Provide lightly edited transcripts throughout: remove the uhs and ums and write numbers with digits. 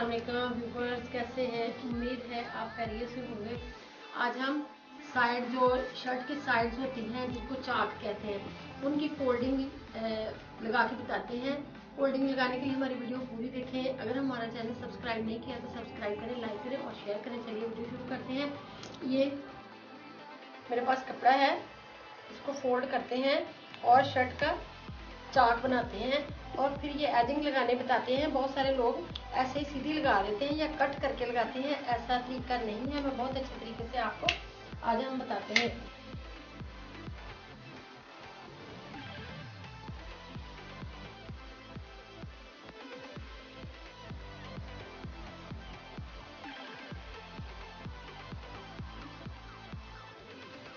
अस्सलाम व्यूवर्स, कैसे हैं? उम्मीद है आप खैरियत से होंगे। आज हम साइड जो शर्ट की साइड्स होती हैं जिनको चाक कहते हैं उनकी फोल्डिंग लगा के बताते हैं। फोल्डिंग लगाने के लिए हमारी वीडियो पूरी देखें। अगर हमारा चैनल सब्सक्राइब नहीं किया तो सब्सक्राइब करें, लाइक करें और शेयर करें। चलिए वीडियो शुरू करते हैं। ये मेरे पास कपड़ा है, इसको फोल्ड करते हैं और शर्ट का चाक बनाते हैं और फिर ये एजिंग लगाने बताते हैं। बहुत सारे लोग ऐसे ही सीधी लगा देते हैं या कट करके लगाते हैं, ऐसा तरीका नहीं है। मैं बहुत अच्छे तरीके से आपको आज हम बताते हैं।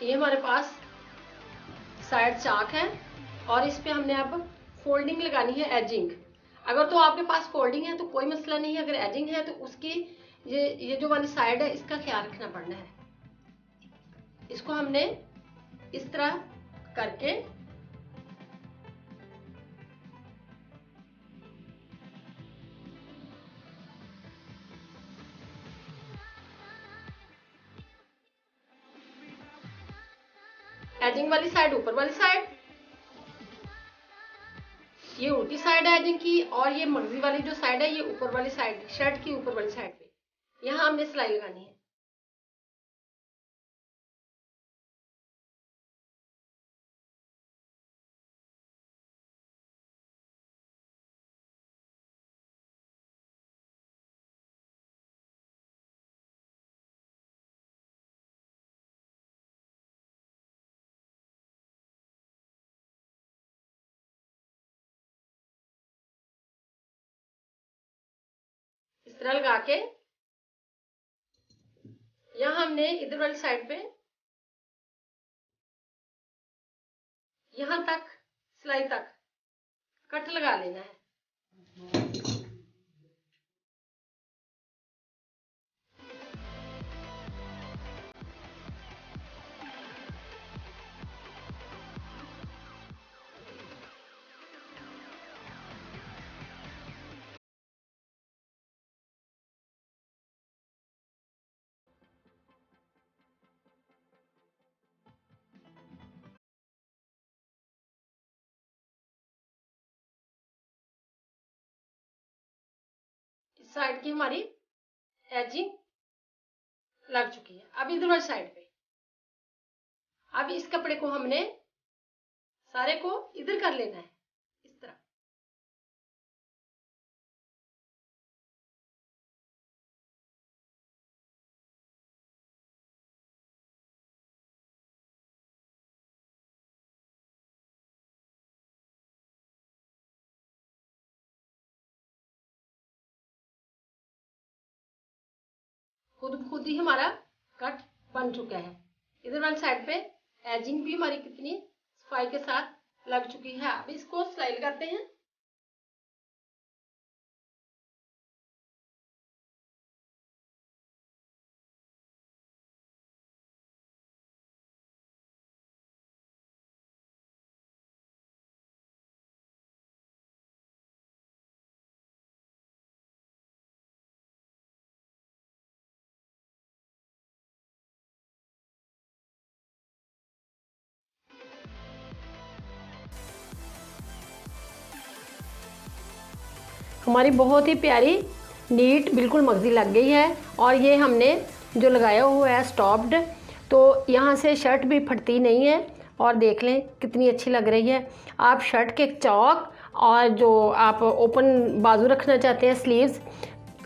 ये हमारे पास साइड चाक है और इस पे हमने अब फोल्डिंग लगानी है, एजिंग। अगर तो आपके पास फोल्डिंग है तो कोई मसला नहीं है, अगर एजिंग है तो उसकी ये जो वाली साइड है इसका ख्याल रखना पड़ना है। इसको हमने इस तरह करके एजिंग वाली साइड, ऊपर वाली साइड, ये उल्टी साइड है एजिंग की, और ये मर्जी वाली जो साइड है ये ऊपर वाली साइड, शर्ट की ऊपर वाली साइड पे यहाँ हमने सिलाई लगानी है। इस तरह लगा के यहाँ हमने इधर वाली साइड पे यहाँ तक सिलाई तक कट लगा लेना है। इस साइड की हमारी एजिंग लग चुकी है। अब इधर वाली साइड पे अब इस कपड़े को हमने सारे को इधर कर लेना है, इस तरह। खुद ही हमारा कट बन चुका है। इधर वाली साइड पे एजिंग भी हमारी कितनी सफाई के साथ लग चुकी है। अब इसको सिलाई लगाते हैं। हमारी बहुत ही प्यारी नीट बिल्कुल मगजी लग गई है। और ये हमने जो लगाया हुआ है स्टॉप्ड, तो यहाँ से शर्ट भी फटती नहीं है। और देख लें कितनी अच्छी लग रही है। आप शर्ट के चौक और जो आप ओपन बाजू रखना चाहते हैं, स्लीव्स,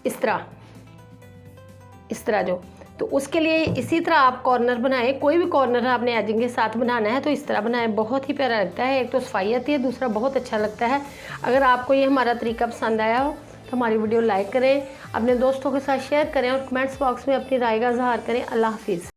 इस तरह जो, तो उसके लिए इसी तरह आप कॉर्नर बनाएं। कोई भी कॉर्नर आपने एजिंग के साथ बनाना है तो इस तरह बनाएं, बहुत ही प्यारा लगता है। एक तो सफाई आती है, दूसरा बहुत अच्छा लगता है। अगर आपको ये हमारा तरीका पसंद आया हो तो हमारी वीडियो लाइक करें, अपने दोस्तों के साथ शेयर करें और कमेंट्स बॉक्स में अपनी राय का इजहार करें। अल्लाह हाफिज़।